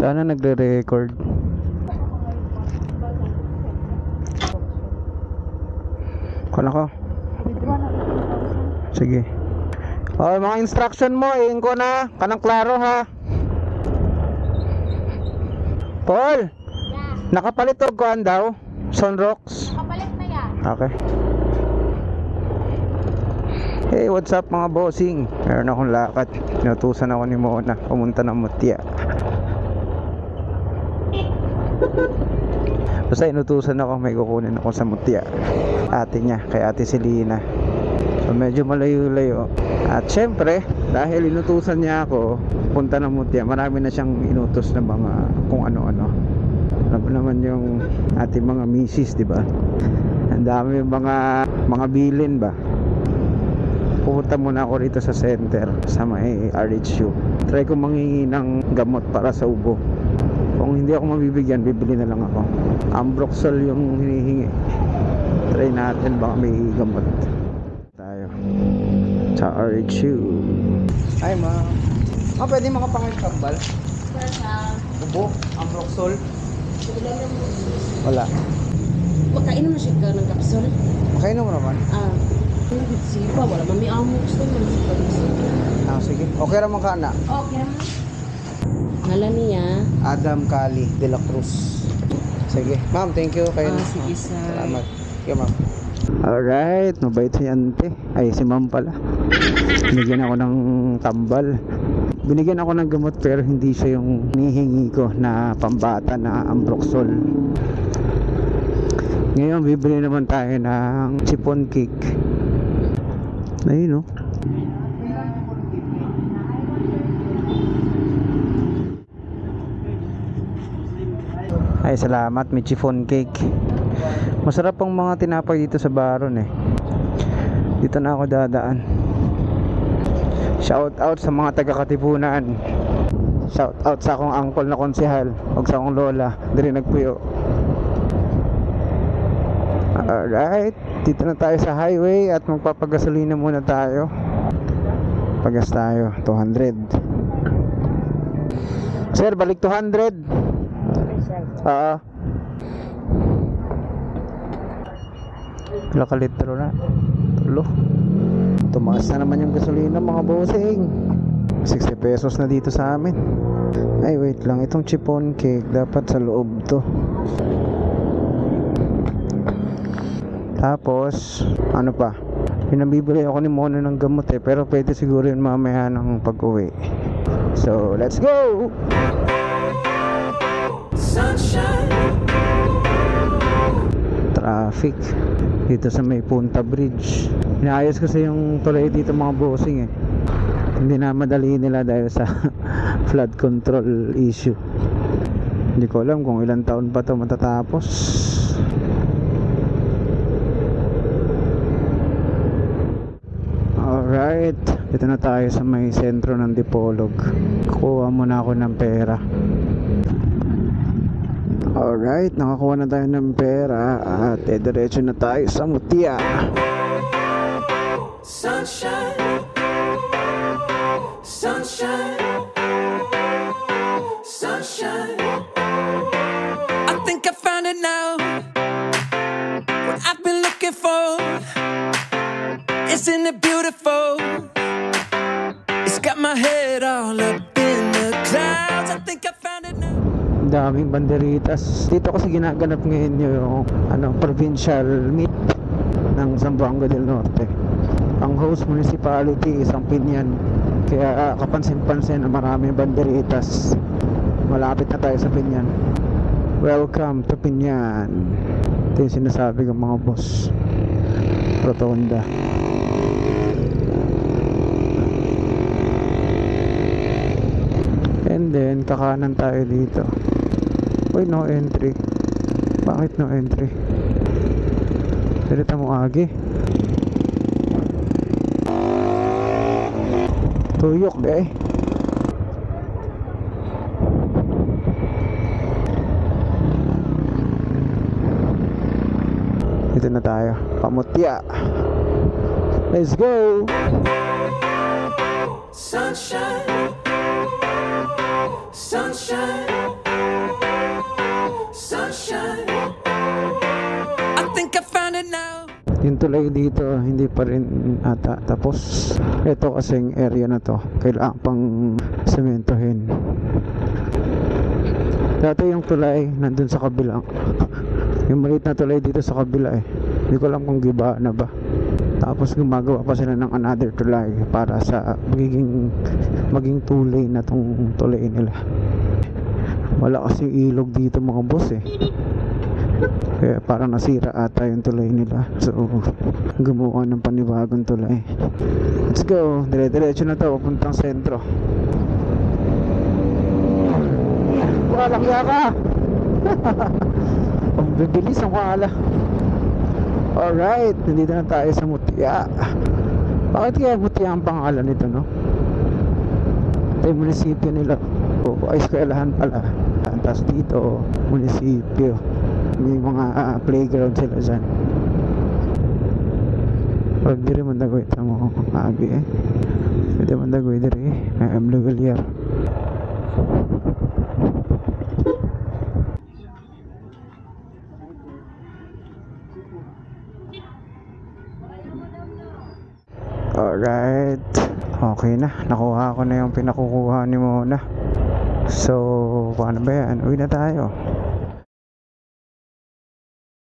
Wala na nagre-record. Kala ko. Sige. Oh, mga instruction mo, iin ko na. Kanang klaro ha. Paul! Yeah. Nakapalit o kuhan daw? Sunrocks? Nakapalit na yan. Okay. Hey, what's up mga bossing? Meron akong lakad. Inutusan ako ni Mona. Pumunta ng Mutya. Basta inutusan ako, may kukunin ako sa Mutya. Ate niya, kay ate Selena. So medyo malayo-layo. At syempre, dahil inutusan niya ako punta ng Mutya, marami na siyang inutos na mga kung ano-ano. Alam mo naman yung ating mga misis, di ba? Ang dami mga bilin ba? Pupunta muna ako rito sa center sa may RHU. Try ko manghingi ng gamot para sa ubo. Kung hindi ako mabibigyan, bibili na lang ako. Ambroxol yung hinihingi. Try natin baka may gamot tayo sa RHU. Ay ma'am, pwede makapangit kambal? Ubo, Ambroxol. Wala. Makainom mo siya ka ng kapsul? Makainom mo naman? Hindi sipa, wala mami amo gusto mo sipa. Sige. Okay naman ka na? Okay naman. Ngalan niya? Adam Cali de la Cruz. Sige. Ma'am, thank you. Kayo na. Sige sir. Salamat. Thank you, ma'am. Alright, mabait si ante. Ay, si ma'am pala. Binigyan ako ng tambal. Binigyan ako ng gamot pero hindi siya yung nihingi ko na pambata na Ambroxol. Ngayon, bibili naman tayo ng chiffon cake. Ayun, no? Ay, salamat. May chiffon cake. Masarap ang mga tinapay dito sa Baron eh. Dito na ako dadaan. Shout out sa mga taga-Katipunan. Shout out sa akong uncle na konsehal. Huwag sa akong lola. Diri nagpuyo. Alright, dito na tayo sa highway at magpapagasolina muna tayo. Pagas tayo, 200. Sir, balik 200. Ilang kalitro na? Tulo. Tumaas na naman yung gasolina mga bossing. 60 pesos na dito sa amin. Ay wait lang, itong chiffon cake dapat sa loob to. Tapos, ano pa? Pinabibili ako ni Mona ng gamot eh. Pero pwede siguro yun mamaya ng pag-uwi. So, let's go! Sunshine. Traffic dito sa may Punta Bridge. Inaayos kasi yung tulay dito mga bossing eh. Hindi na madali nila dahil sa flood control issue. Hindi ko alam kung ilang taon pa to matatapos. Alright, dito na tayo sa may sentro ng Dipolog. Kukuha muna ako ng pera. Alright, nakakuha na tayo ng pera at diretso na tayo sa Mutya. Sunshine, sunshine, sunshine. I think I found it now. What I've been looking for. Isn't it beautiful? It's got my head all up in the clouds. I think I found it now. Daming banderitas. Dito kasi ginaganap ngayon yung provincial meet ng Zamboanga del Norte. Ang host municipality isang Pinyan. Kaya kapansin-pansin na maraming banderitas. Malapit na tayo sa Pinyan. Welcome to Pinyan. Ito yung sinasabi ng mga boss. Rotonda. And then kakanan tayo dito. Uy, no entry. Bakit no entry? Direta mo agi. Tuyok eh. Dito na tayo. Pamutya. Let's go. Sunshine. Sunshine, sunshine. I think I found it now. Yung tulay dito hindi pa rin ata tapos. Ito kasing area na to kailangan pang sementohin. Dati yung tulay nandun sa kabila. Yung maliit na tulay dito sa kabila eh. Hindi ko alam kung giba na ba. Tapos gumagawa pa sila ng another tulay para sa maging tulay na tong tulay nila. Wala kasi ilog dito mga boss eh. Kaya parang nasira ata yung tulay nila. So gumawa ng panibagong tulay. Let's go. Dire-diretso na to papuntang sentro. Walang yaka. Ang bibilis ang wala. Alright, nandito na tayo sa Mutya. Bakit kaya Mutya ang pangalan nito, no? Ito yung munisipyo nila. Ay, eskwelahan pala. Tapos dito, munisipyo. May mga playground sila dyan. Pag di rin mandagoy, tamo agi eh. Pwede mandagoy di rin. I'm legal here. Alright. Okay na. Nakuha ko na yung pinakukuha ni Mona. So, paano ba yan? Uwi na tayo.